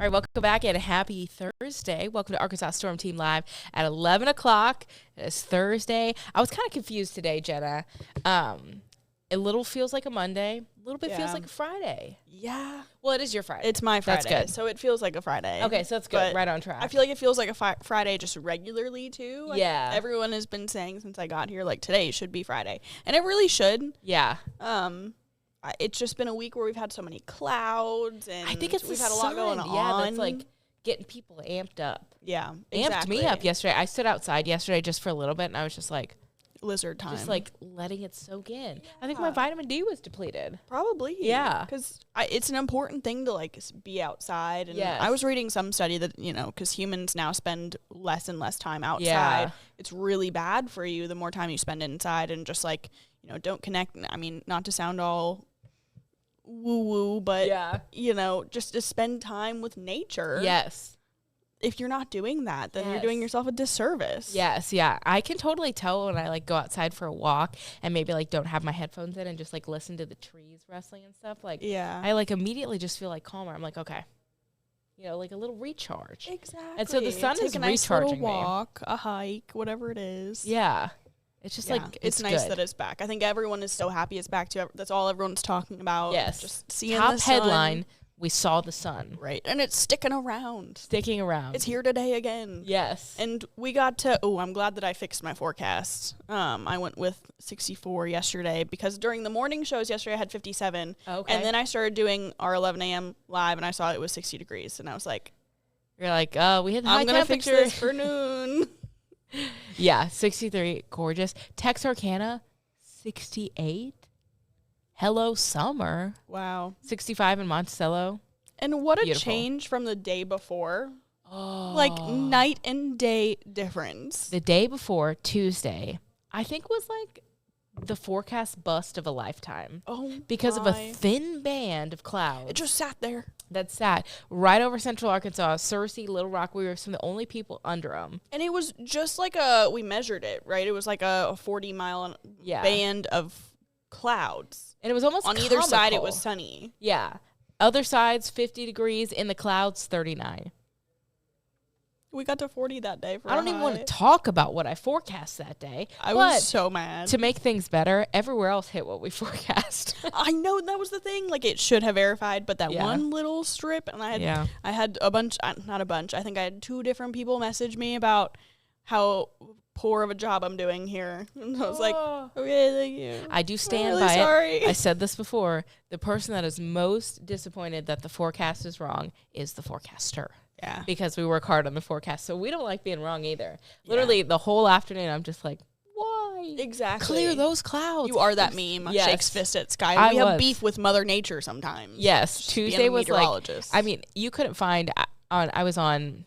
All right, welcome back and happy Thursday. Welcome to Arkansas Storm Team Live at 11 o'clock. It's Thursday. I was kind of confused today, Jenna. A little feels like a Monday. A little bit feels like a Friday. Yeah. Well, it is your Friday. It's my Friday. That's good. So it feels like a Friday. Okay, so that's good. But right on track. I feel like it feels like a Friday just regularly, too. Like Yeah. everyone has been saying since I got here, like, today should be Friday. And it really should. Yeah. It's just been a week where we've had so many clouds, and I think we've had a lot going on. Yeah, that's like getting people amped up. Yeah, Amped exactly. me up yesterday. I stood outside yesterday just for a little bit, and I was just like, lizard time. just like letting it soak in. I think my vitamin D was depleted. Probably. Yeah. Because it's an important thing to, like, be outside. And Yes. I was reading some study that, because humans now spend less and less time outside. Yeah. It's really bad for you the more time you spend inside, and just, like, don't connect. I mean, not to sound all woo-woo, but, just to spend time with nature. Yes. If you're not doing that, then you're doing yourself a disservice. Yes, yeah. I can totally tell when I, like, go outside for a walk and maybe, like, don't have my headphones in and just, like, listen to the trees rustling and stuff. Like, I, like, immediately just feel, like, calmer. I'm like, okay. Like a little recharge. Exactly. And so the sun is a nice recharging little walk, a hike, whatever it is. Yeah. It's just, like, it's nice good. that it's back. I think everyone is so happy it's back, too. That's all everyone's talking about. Yes. Just seeing Top the sun. headline, we saw the sun. Right. And it's sticking around. Sticking around. It's here today again. Yes. And we got to, I'm glad that I fixed my forecast. I went with 64 yesterday because during the morning shows yesterday I had 57. Okay. And then I started doing our 11 a.m. live and I saw it was 60 degrees. And I was like, you're like, oh, we hit the high I'm going to fix temperature. this for noon. Yeah, 63, gorgeous. Texarkana, 68. Hello, summer. Wow. 65 in Monticello. And what Beautiful. a change from the day before. Oh. Like, night and day difference. The day before, Tuesday, I think was like the forecast bust of a lifetime. Oh, because of a my. thin band of clouds. It just sat there. That sat right over central Arkansas, Searcy, Little Rock. We were some of the only people under them. And it was just like we measured it, right? It was like a 40-mile band of clouds. And it was almost on either side, it comical. was sunny. Yeah. Other sides, 50 degrees. In the clouds, 39. We got to 40 that day. I don't even want to talk about what I forecast that day. I was so mad. To make things better, everywhere else hit what we forecast. I know, that was the thing. Like, it should have verified, but that one little strip, and I had a bunch, not a bunch, I think I had 2 different people message me about how poor of a job I'm doing here. And I was like, okay, thank you. I do stand really by sorry. it. I said this before. The person that is most disappointed that the forecast is wrong is the forecaster. Yeah. Because we work hard on the forecast. So we don't like being wrong either. Literally, the whole afternoon, I'm just like, why? Exactly. Clear those clouds. You are that meme. Yes. Shakes fist at sky. We have was. beef with Mother Nature sometimes. Yes. Just Tuesday was like, meteorologist. I mean, you couldn't find, I was on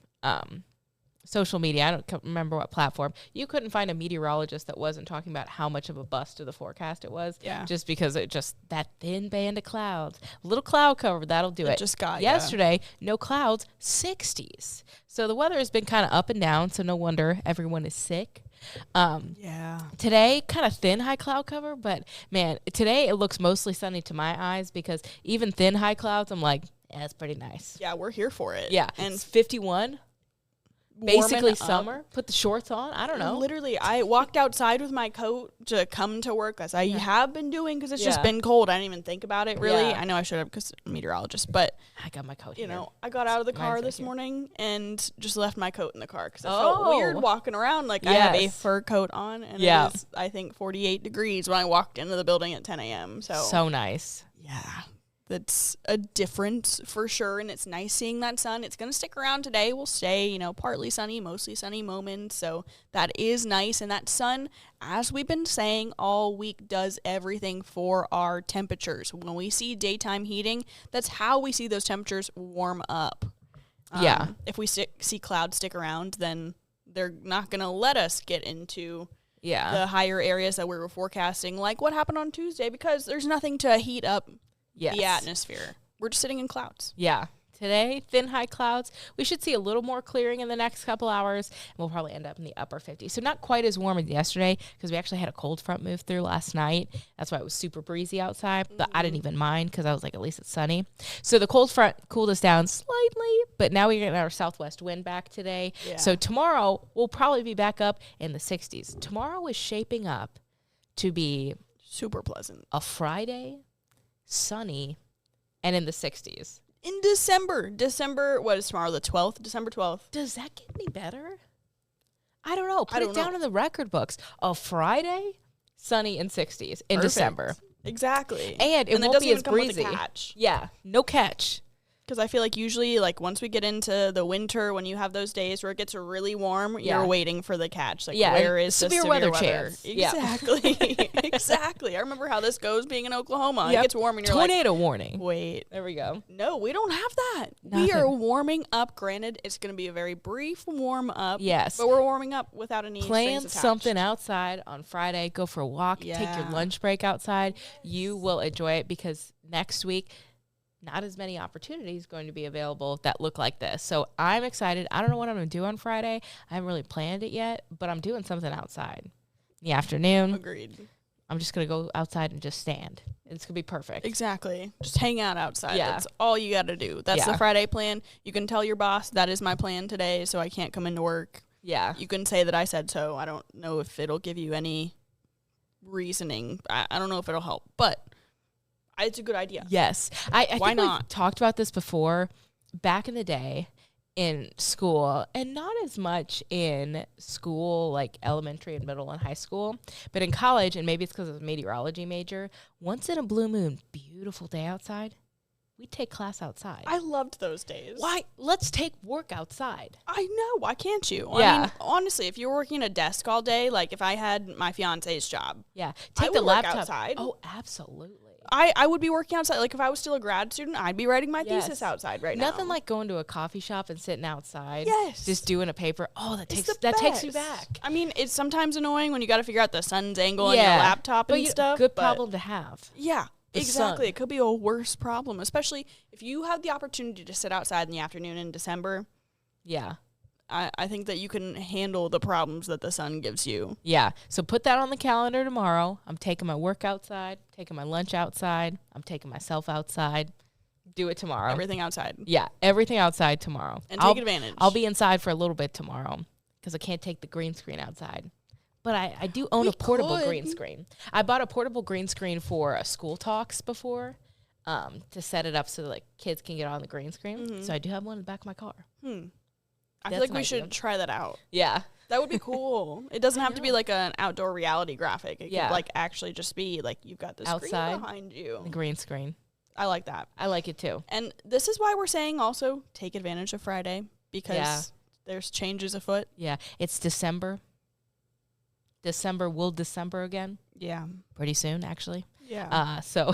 social media. I don't remember what platform. You couldn't find a meteorologist that wasn't talking about how much of a bust of the forecast it was. Yeah. Just because that thin band of clouds, little cloud cover, that'll do it. Just got yesterday, no clouds, 60s. So the weather has been kind of up and down. So no wonder everyone is sick. Today, kind of thin high cloud cover, but man, today it looks mostly sunny to my eyes because even thin high clouds, I'm like, yeah, it's pretty nice. Yeah, we're here for it. Yeah, and it's 51. Basically warming summer. up. Put the shorts on. I don't know. Literally, I walked outside with my coat to come to work, as I have been doing, because it's just been cold. I didn't even think about it, really. Yeah. I know I should have, because I'm a meteorologist, but I got my coat you here. know, I got out of the car Mine's right this here. morning and just left my coat in the car because I felt weird walking around. Like, I have a Yes. fur coat on, and it is, I think, 48 degrees when I walked into the building at 10 a.m. So nice. Yeah, that's a difference for sure, and it's nice seeing that sun. It's going to stick around today. We'll stay, partly sunny, mostly sunny moments, so that is nice. And that sun, as we've been saying all week, does everything for our temperatures. When we see daytime heating, that's how we see those temperatures warm up. If we see clouds stick around, then they're not going to let us get into the higher areas that we were forecasting, like what happened on Tuesday, because there's nothing to heat up the atmosphere. We're just sitting in clouds. Yeah. Today, thin high clouds. We should see a little more clearing in the next couple hours, and we'll probably end up in the upper 50s. So not quite as warm as yesterday because we actually had a cold front move through last night. That's why it was super breezy outside, but I didn't even mind because I was like, at least it's sunny. So the cold front cooled us down slightly, but now we're getting our southwest wind back today. Yeah. So tomorrow we'll probably be back up in the 60s. Tomorrow is shaping up to be super pleasant. A Friday, sunny, and in the 60s. In December, what is tomorrow, the 12th? December 12th. Does that get any better? I don't know. Put it down in the record books. A Friday, sunny, and 60s in December. Exactly. And it won't be as breezy. Catch. Yeah, no catch. Because I feel like usually, like, once we get into the winter, when you have those days where it gets really warm, you're waiting for the catch. Like, where is the severe weather chance? Exactly. Exactly. I remember how this goes being in Oklahoma. Yep. It gets warm and you're tornado warning. Wait. There we go. No, we don't have that. Nothing. We are warming up. Granted, it's going to be a very brief warm up. Yes. But we're warming up without any Plan something outside on Friday. Go for a walk. Take your lunch break outside. You will enjoy it because next week, not as many opportunities going to be available that look like this. So I'm excited. I don't know what I'm going to do on Friday. I haven't really planned it yet, but I'm doing something outside in the afternoon. Agreed. I'm just going to go outside and just stand. It's going to be perfect. Exactly. Just hang out outside. Yeah. That's all you got to do. That's the Friday plan. You can tell your boss that is my plan today, so I can't come into work. Yeah. You can say that I said so. I don't know if it'll give you any reasoning. I don't know if it'll help, but it's a good idea. Yes. I think we've talked about this before. Back in the day in school, and not as much in school, like elementary and middle and high school, but in college, and maybe it's because I was a meteorology major, once in a blue moon, beautiful day outside, we'd take class outside. I loved those days. Why? Let's take work outside. I know. Why can't you? Yeah. I mean, honestly, if you were working a desk all day, like if I had my fiance's job, take the laptop outside. Oh, absolutely. I would be working outside. Like, if I was still a grad student, I'd be writing my thesis outside right now. Nothing like going to a coffee shop and sitting outside. Yes. Just doing a paper. Oh, that takes you back. I mean, it's sometimes annoying when you got to figure out the sun's angle on your laptop and stuff. Good problem to have. Yeah, exactly. It could be a worse problem, especially if you have the opportunity to sit outside in the afternoon in December. Yeah. I think that you can handle the problems that the sun gives you. Yeah. So put that on the calendar tomorrow. I'm taking my work outside, taking my lunch outside. I'm taking myself outside. Do it tomorrow. Everything outside. Yeah. Everything outside tomorrow. And take advantage. I'll be inside for a little bit tomorrow because I can't take the green screen outside. But I do own a portable green screen. I bought a portable green screen for school talks before to set it up so that like kids can get on the green screen. Mm-hmm. So I do have one in the back of my car. I feel like we should try that out. Yeah. That would be cool. It doesn't have to be like an outdoor reality graphic. It could like actually just be like you've got the outside screen behind you. The green screen. I like that. I like it too. And this is why we're saying also take advantage of Friday because there's changes afoot. Yeah. It's December. December again. Yeah. Pretty soon, actually. Yeah. So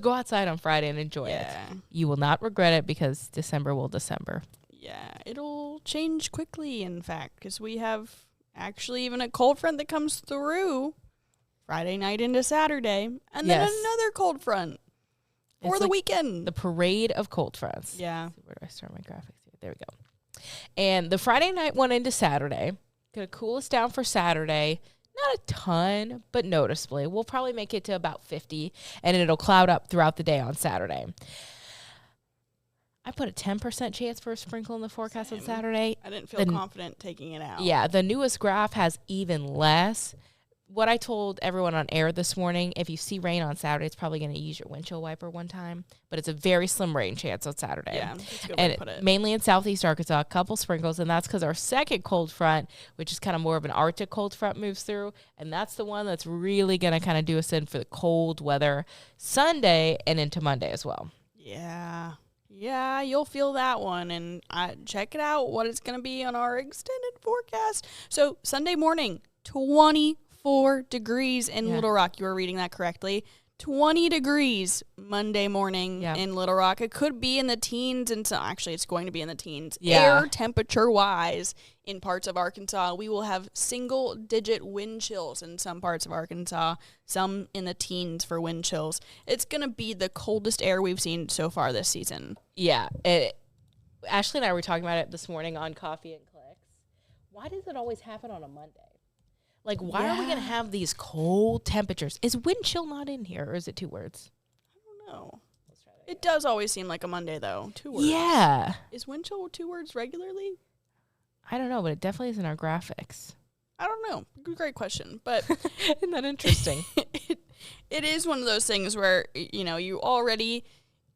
go outside on Friday and enjoy it. You will not regret it because December will December. Yeah, it'll change quickly, in fact, because we have actually even a cold front that comes through Friday night into Saturday, and then another cold front for the weekend. The parade of cold fronts. Yeah. Where do I start my graphics here? There we go. And the Friday night one into Saturday, going to cool us down for Saturday. Not a ton, but noticeably. We'll probably make it to about 50, and it'll cloud up throughout the day on Saturday. I put a 10% chance for a sprinkle in the forecast on Saturday. I didn't feel confident taking it out. Yeah, the newest graph has even less. What I told everyone on air this morning, if you see rain on Saturday, it's probably going to use your windshield wiper one time. But it's a very slim rain chance on Saturday. Yeah, that's a good way to put it. Mainly in southeast Arkansas, a couple sprinkles. And that's because our second cold front, which is kind of more of an Arctic cold front, moves through. And that's the one that's really going to kind of do us in for the cold weather Sunday and into Monday as well. Yeah. Yeah, you'll feel that one, and check it out, what it's going to be on our extended forecast. So, Sunday morning, 24 degrees in Little Rock. You were reading that correctly. 20 degrees Monday morning in Little Rock. It could be in the teens, and so actually it's going to be in the teens. Air temperature-wise in parts of Arkansas, we will have single-digit wind chills in some parts of Arkansas, some in the teens for wind chills. It's going to be the coldest air we've seen so far this season. Yeah. Ashley and I were talking about it this morning on Coffee and Clicks. Why does it always happen on a Monday? Like, why are we going to have these cold temperatures? Is wind chill not in here, or is it two words? I don't know. It does always seem like a Monday, though. 2 words. Yeah. Is wind chill 2 words regularly? I don't know, but it definitely is in our graphics. I don't know. Great question. But isn't that interesting? it is one of those things where, you already,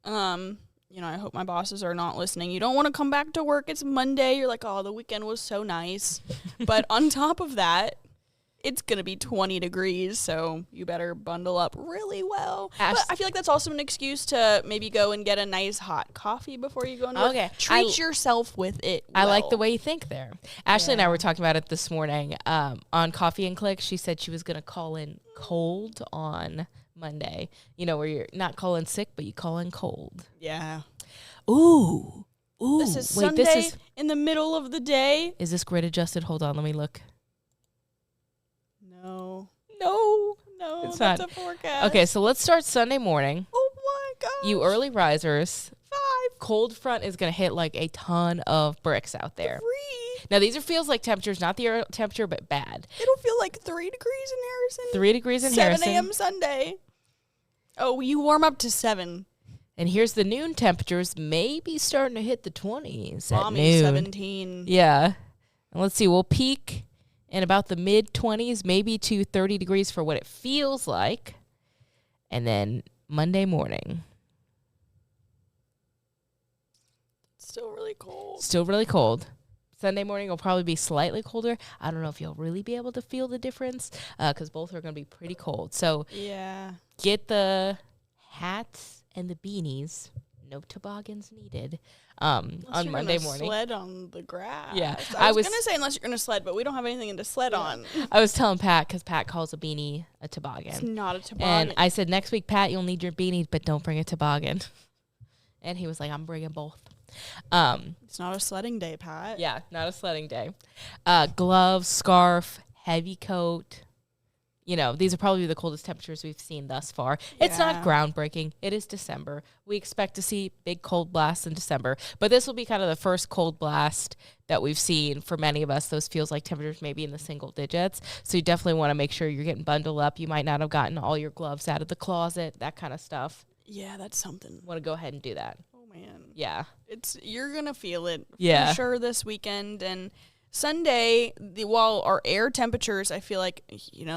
I hope my bosses are not listening. You don't want to come back to work. It's Monday. You're like, oh, the weekend was so nice. But on top of that, it's going to be 20 degrees, so you better bundle up really well. But I feel like that's also an excuse to maybe go and get a nice hot coffee before you go into work. Okay. Treat yourself with it well. I like the way you think there. Ashley and I were talking about it this morning on Coffee and Click. She said she was going to call in cold on Monday. Where you're not calling sick, but you call in cold. Yeah. Ooh. This is Sunday in the middle of the day. Is this grid adjusted? Hold on, let me look. No, it's that's not. A forecast. Okay, so let's start Sunday morning. Oh my gosh. You early risers. 5. Cold front is going to hit like a ton of bricks out there. 3. Now, these are feels like temperatures, not the air temperature, but bad. It'll feel like 3 degrees in Harrison. 3 degrees in 7 Harrison. 7 a.m. Sunday. Oh, you warm up to 7. And here's the noon temperatures, maybe starting to hit the 20s at Mommy, noon. 17. Yeah. And let's see, we'll peak in about the mid-20s, maybe to 30 degrees for what it feels like. And then Monday morning. Still really cold. Still really cold. Sunday morning will probably be slightly colder. I don't know if you'll really be able to feel the difference because both are going to be pretty cold. So get the hats and the beanies. No toboggans needed on Monday morning. Sled on the grass. Yeah, I was going to say unless you're going to sled, but we don't have anything to sled on. I was telling Pat because Pat calls a beanie a toboggan. It's not a toboggan. And I said, next week, Pat, you'll need your beanie, but don't bring a toboggan. And he was like, I'm bringing both. It's not a sledding day, Pat. Yeah, not a sledding day. Gloves, scarf, heavy coat. These are probably the coldest temperatures we've seen thus far. Yeah. It's not groundbreaking. It is December. We expect to see big cold blasts in December. But this will be kind of the first cold blast that we've seen for many of us. Those feels like temperatures maybe in the single digits. So you definitely want to make sure you're getting bundled up. You might not have gotten all your gloves out of the closet, that kind of stuff. Yeah, that's something. Want to go ahead and do that. Oh, man. Yeah. You're going to feel it for sure this weekend. And Sunday, while our air temperatures, I feel like,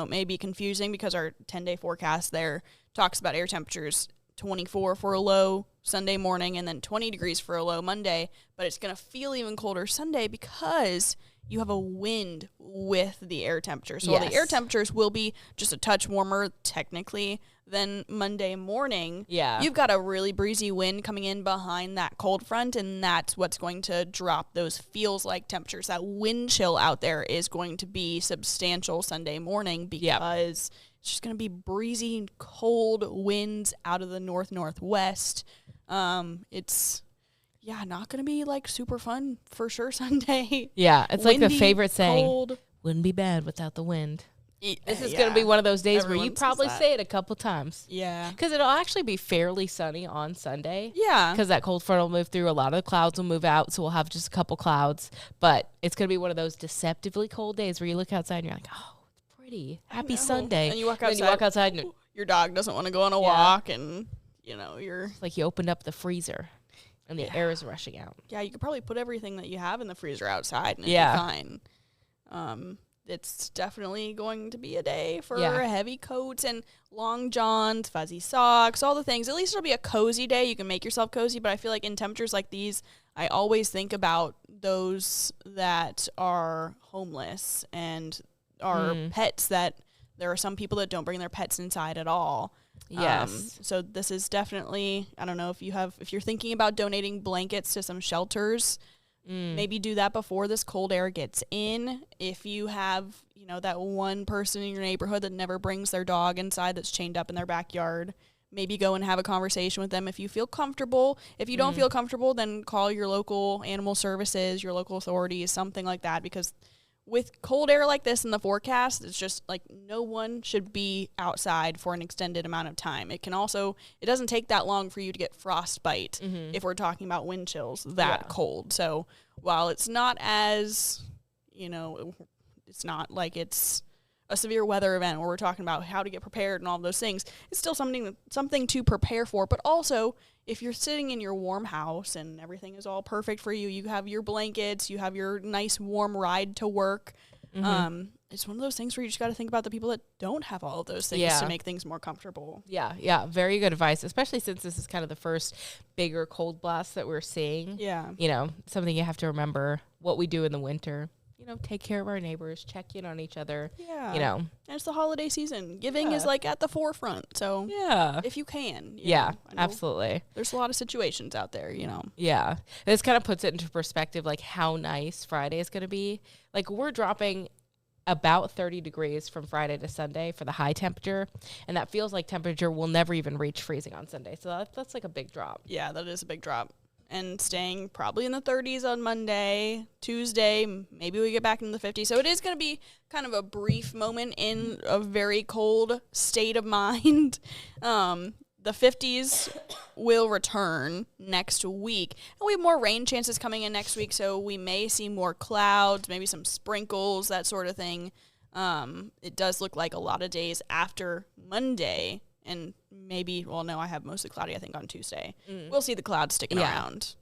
may be confusing because our 10-day forecast there talks about air temperatures 24 for a low Sunday morning and then 20 degrees for a low Monday. But it's going to feel even colder Sunday because you have a wind with the air temperature. So while the air temperatures will be just a touch warmer technically than Monday morning, you've got a really breezy wind coming in behind that cold front, and that's what's going to drop those feels like temperatures. That wind chill out there is going to be substantial Sunday morning because it's just going to be breezy, cold winds out of the northwest. It's not going to be like super fun for sure Sunday. Yeah, it's windy, like the favorite saying, cold. Wouldn't be bad without the wind. This is going to be one of those days where you probably say it a couple times. Yeah. Because it'll actually be fairly sunny on Sunday. Yeah. Because that cold front will move through. A lot of the clouds will move out, so we'll have just a couple clouds. But it's going to be one of those deceptively cold days where you look outside and you're like, oh, it's pretty. Happy Sunday. And you walk outside. And your dog doesn't want to go on a walk, and, you're... It's like you opened up the freezer, and the air is rushing out. Yeah, you could probably put everything that you have in the freezer outside, and it'd be fine. It's definitely going to be a day for heavy coats and long johns, fuzzy socks, all the things. At least it'll be a cozy day. You can make yourself cozy, but I feel like in temperatures like these, I always think about those that are homeless and are pets that there are some people that don't bring their pets inside at all. Yes. So this is definitely, I don't know if you're thinking about donating blankets to some shelters, maybe do that before this cold air gets in. If you have, that one person in your neighborhood that never brings their dog inside that's chained up in their backyard, maybe go and have a conversation with them if you feel comfortable. If you don't feel comfortable, then call your local animal services, your local authorities, something like that, because with cold air like this in the forecast, it's just like no one should be outside for an extended amount of time. It doesn't take that long for you to get frostbite if we're talking about wind chills that cold. So while it's not as, it's not like it's a severe weather event where we're talking about how to get prepared and all those things, it's still something to prepare for. But also, if you're sitting in your warm house and everything is all perfect for you, you have your blankets, you have your nice warm ride to work. It's one of those things where you just got to think about the people that don't have all of those things to make things more comfortable. Yeah. Very good advice, especially since this is kind of the first bigger cold blast that we're seeing. Yeah. You know, something you have to remember what we do in the winter. You know, take care of our neighbors, check in on each other. Yeah. You know. And it's the holiday season. Giving is like at the forefront. So if you can. You know, absolutely. There's a lot of situations out there, you know. Yeah. This kind of puts it into perspective, like how nice Friday is going to be. Like we're dropping about 30 degrees from Friday to Sunday for the high temperature. And that feels like temperature will never even reach freezing on Sunday. So that's like a big drop. Yeah, that is a big drop. And staying probably in the 30s on Monday, Tuesday, maybe we get back into the 50s. So it is going to be kind of a brief moment in a very cold state of mind. The 50s will return next week. And we have more rain chances coming in next week, so we may see more clouds, maybe some sprinkles, that sort of thing. It does look like a lot of days after Monday. And maybe, well, no, I have mostly cloudy, I think, on Tuesday. We'll see the clouds sticking around.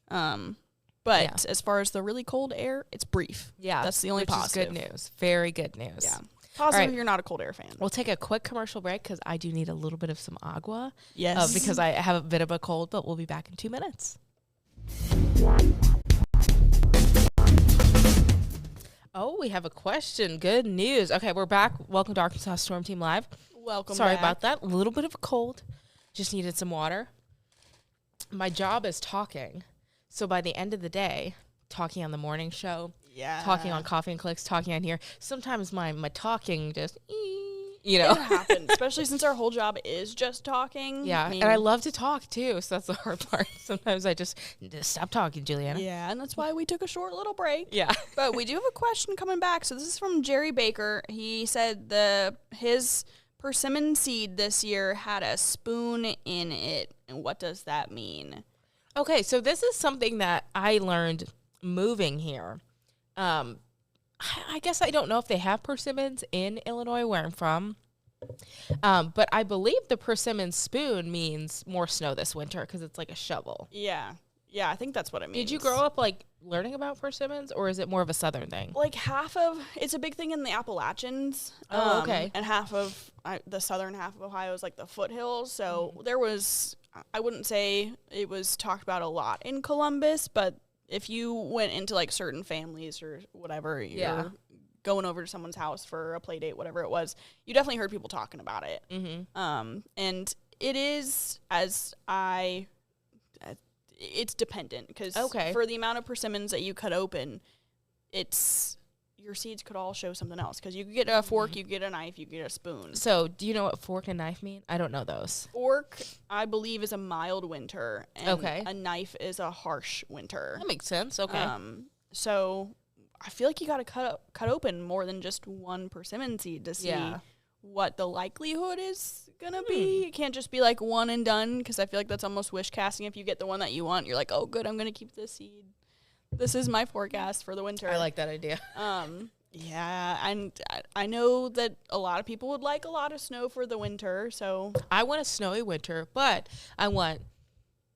But as far as the really cold air, it's brief. Yeah. That's the only positive. Is good news. Very good news. Yeah. Positive if you're not a cold air fan. We'll take a quick commercial break because I do need a little bit of some agua. Yes. Because I have a bit of a cold, but we'll be back in 2 minutes. Oh, we have a question. Good news. Okay, we're back. Welcome to Arkansas Storm Team Live. Welcome Sorry back. about that. A little bit of a cold. Just needed some water. My job is talking. So by the end of the day, talking on the morning show, talking on Coffee and Clicks, talking on here, sometimes my talking just, you know. It happens, especially since our whole job is just talking. Yeah, and I love to talk, too, so that's the hard part. Sometimes I just stop talking, Juliana. Yeah, and that's why we took a short little break. Yeah. But we do have a question coming back. So this is from Jerry Baker. He said his persimmon seed this year had a spoon in it. And what does that mean? Okay, so this is something that I learned moving here. I guess I don't know if they have persimmons in Illinois where I'm from. But I believe the persimmon spoon means more snow this winter because it's like a shovel. Yeah. Yeah, I think that's what it means. Did you grow up like learning about persimmons, or is it more of a southern thing? Like it's a big thing in the Appalachians. Oh, okay. And half of the southern half of Ohio is like the foothills. So there was, I wouldn't say it was talked about a lot in Columbus, but if you went into like certain families or whatever, you're going over to someone's house for a play date, whatever it was, you definitely heard people talking about it. And it is, it's dependent because for the amount of persimmons that you cut open, your seeds could all show something else because you could get a fork, you could get a knife, you could get a spoon. So do you know what fork and knife mean? I don't know those. Fork, I believe, is a mild winter, and a knife is a harsh winter. That makes sense. Okay. So I feel like you got to cut open more than just one persimmon seed to see what the likelihood is gonna be. It can't just be like one and done because I feel like that's almost wish casting. If you get the one that you want, you're like, oh, good, I'm gonna keep this seed. This is my forecast for the winter. I like that idea. Yeah, and I know that a lot of people would like a lot of snow for the winter, so. I want a snowy winter, but I want,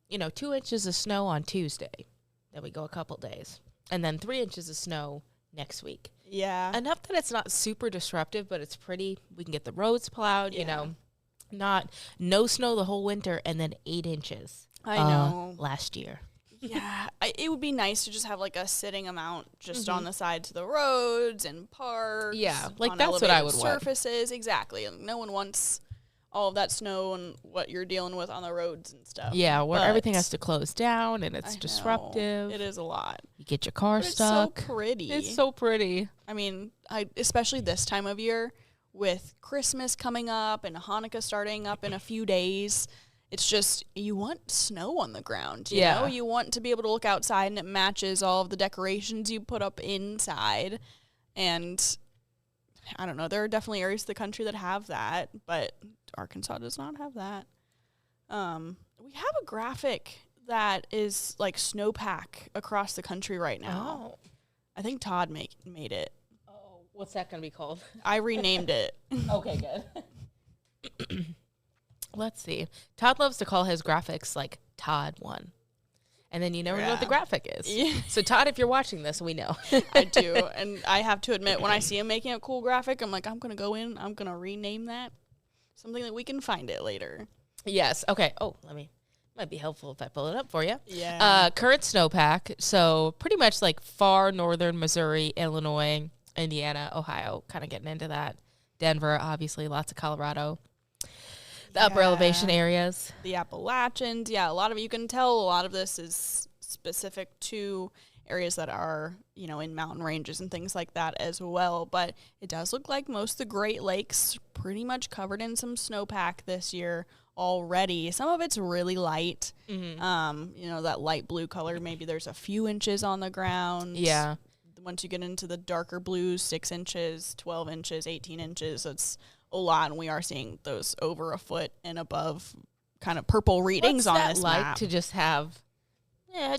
2 inches of snow on Tuesday. Then we go a couple days. And then 3 inches of snow next week. Yeah. Enough that it's not super disruptive, but it's pretty. We can get the roads plowed, no snow the whole winter, and then 8 inches. I know. Last year. Yeah, it would be nice to just have like a sitting amount just on the sides of the roads and parks. Yeah, like that's what I would want. Surfaces, exactly. No one wants all of that snow and what you're dealing with on the roads and stuff. Yeah, where everything has to close down and it's disruptive. It is a lot. You get your car stuck. It's so pretty. It's so pretty. I mean, especially this time of year with Christmas coming up and Hanukkah starting up in a few days. It's just, you want snow on the ground, you know? You want to be able to look outside and it matches all of the decorations you put up inside. And I don't know, there are definitely areas of the country that have that, but Arkansas does not have that. We have a graphic that is like snowpack across the country right now. Oh. I think Todd made it. Oh, what's that going to be called? I renamed it. Okay, good. Let's see. Todd loves to call his graphics like Todd 1. And then you never know what the graphic is. Yeah. So, Todd, if you're watching this, we know. I do. And I have to admit, when I see him making a cool graphic, I'm like, I'm going to go in, I'm going to rename that. Something that we can find it later. Yes. Okay. Oh, might be helpful if I pull it up for you. Yeah. Current snowpack. So, pretty much like far northern Missouri, Illinois, Indiana, Ohio, kind of getting into that. Denver, obviously, lots of Colorado. The upper elevation areas. The Appalachians. Yeah, a lot of, you can tell a lot of this is specific to areas that are, in mountain ranges and things like that as well. But it does look like most of the Great Lakes pretty much covered in some snowpack this year already. Some of it's really light. Mm-hmm. That light blue color, maybe there's a few inches on the ground. Yeah. Once you get into the darker blues, 6 inches, 12 inches, 18 inches, it's a lot, and we are seeing those over a foot and above kind of purple readings on this map. What's that like to just have,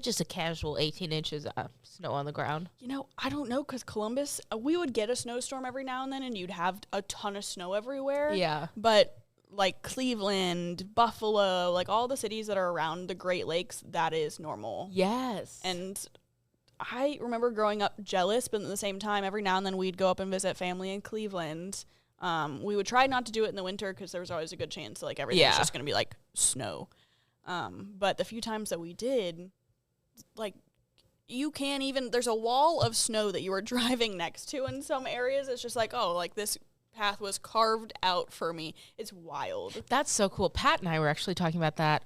just a casual 18 inches of snow on the ground? I don't know, because Columbus, we would get a snowstorm every now and then, and you'd have a ton of snow everywhere. Yeah. But, like, Cleveland, Buffalo, like, all the cities that are around the Great Lakes, that is normal. Yes. And I remember growing up jealous, but at the same time, every now and then we'd go up and visit family in Cleveland. We would try not to do it in the winter because there was always a good chance like everything's just going to be like snow. But the few times that we did, like, you can't even, there's a wall of snow that you were driving next to in some areas. It's just like, oh, like this path was carved out for me. It's wild. That's so cool. Pat and I were actually talking about that.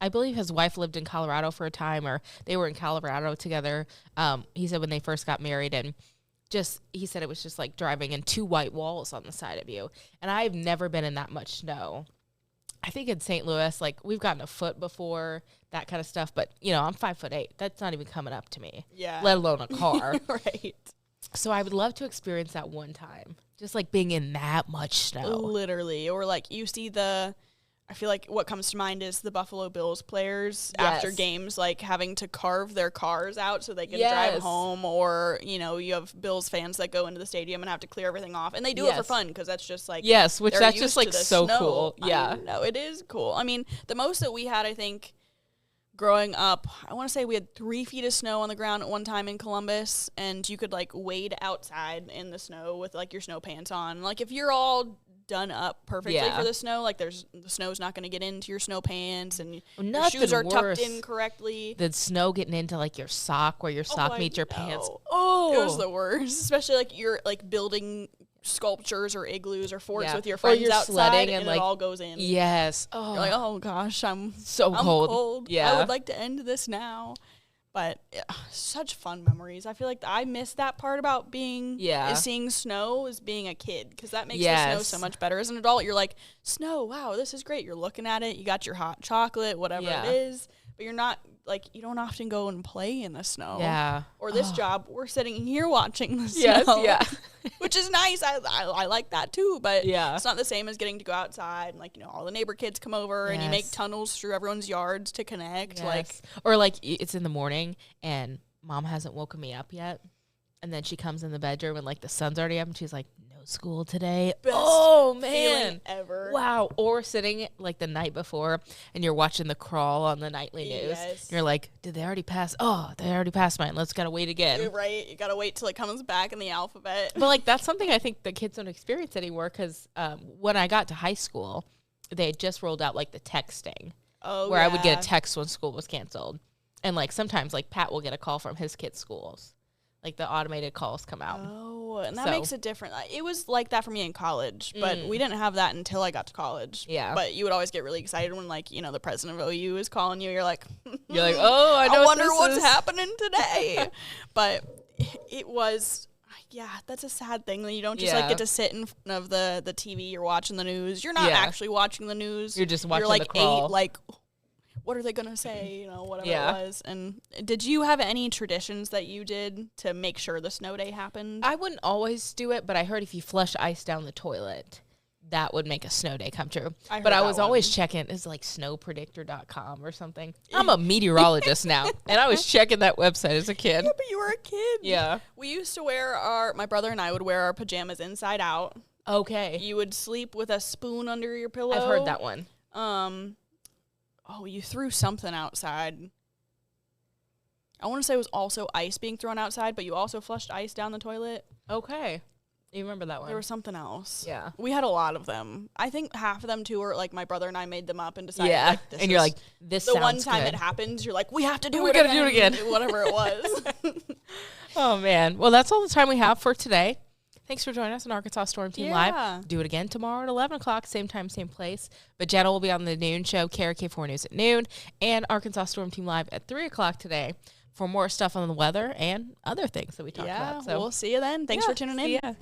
I believe his wife lived in Colorado for a time, or they were in Colorado together. He said when they first got married, and he said it was just like driving in 2 white walls on the side of you. And I've never been in that much snow. I think in St. Louis, like, we've gotten a foot before, that kind of stuff. But, I'm 5'8". That's not even coming up to me. Yeah. Let alone a car. Right. So I would love to experience that one time. Just like being in that much snow. Literally. Or like you see I feel like what comes to mind is the Buffalo Bills players after games, like having to carve their cars out so they can drive home, or, you have Bills fans that go into the stadium and have to clear everything off, and they do it for fun because that's just like, which that's just like so snow. Cool. Yeah. No, it is cool. I mean, the most that we had, I think, growing up, I want to say we had 3 feet of snow on the ground at one time in Columbus, and you could like wade outside in the snow with like your snow pants on. Like, if you're all done up perfectly for the snow, like the snow's not going to get into your snow pants, and your shoes are tucked in correctly. The snow getting into like your sock, where your sock meets your pants. Oh, it was the worst. Especially like you're like building sculptures or igloos or forts with your friends outside, and like, it all goes in. Yes. Oh, you're like, oh gosh, I'm cold. Yeah, I would like to end this now. But such fun memories. I feel like I miss that part about being seeing snow as being a kid, because that makes the snow so much better. As an adult, you're like, snow, wow, this is great. You're looking at it. You got your hot chocolate, whatever it is. But you're not, like, you don't often go and play in the snow. Yeah. Or this job, we're sitting here watching the snow. Yes, which is nice. I like that too. But it's not the same as getting to go outside and, like, all the neighbor kids come over and you make tunnels through everyone's yards to connect. Yes. Like, or like it's in the morning and mom hasn't woken me up yet. And then she comes in the bedroom and like the sun's already up and she's like, no school today. Best man, ever. Wow. Or sitting like the night before and you're watching The Crawl on the nightly news. Yes. You're like, did they already pass? Oh, they already passed mine. Let's gotta wait again. You're right. You gotta wait till it comes back in the alphabet. But like that's something I think the kids don't experience anymore, because when I got to high school, they had just rolled out like the texting. Where I would get a text when school was canceled. And like sometimes like Pat will get a call from his kids' schools. Like the automated calls come out. Oh, and that makes it different. It was like that for me in college, but we didn't have that until I got to college. Yeah. But you would always get really excited when, like, the president of OU is calling you. You're like, oh, I wonder what's happening today. But it was, that's a sad thing that you don't just like get to sit in front of the TV. You're watching the news. You're not actually watching the news. You're just watching like The Crawl. like, what are they going to say, whatever it was. And did you have any traditions that you did to make sure the snow day happened? I wouldn't always do it, but I heard if you flush ice down the toilet, that would make a snow day come true. But I was always checking, it's like snowpredictor.com or something. I'm a meteorologist now, and I was checking that website as a kid. Yeah, but you were a kid. Yeah. We used to wear my brother and I would wear our pajamas inside out. Okay. You would sleep with a spoon under your pillow. I've heard that one. You threw something outside. I want to say it was also ice being thrown outside, but you also flushed ice down the toilet. Okay. You remember that one? There was something else. Yeah. We had a lot of them. I think half of them, too, were, like, my brother and I made them up and decided, yeah. like, this and you're like, this the sounds one time good. it happens, you're like, we have to do we it gotta again. do it again. Whatever it was. Oh, man. Well, that's all the time we have for today. Thanks for joining us on Arkansas Storm Team Yeah. Live. Do it again tomorrow at 11 o'clock, same time, same place. But Jenna will be on the noon show, KRK4 News at noon, and Arkansas Storm Team Live at 3 o'clock today for more stuff on the weather and other things that we talked about. So we'll see you then. Thanks for tuning in. See ya.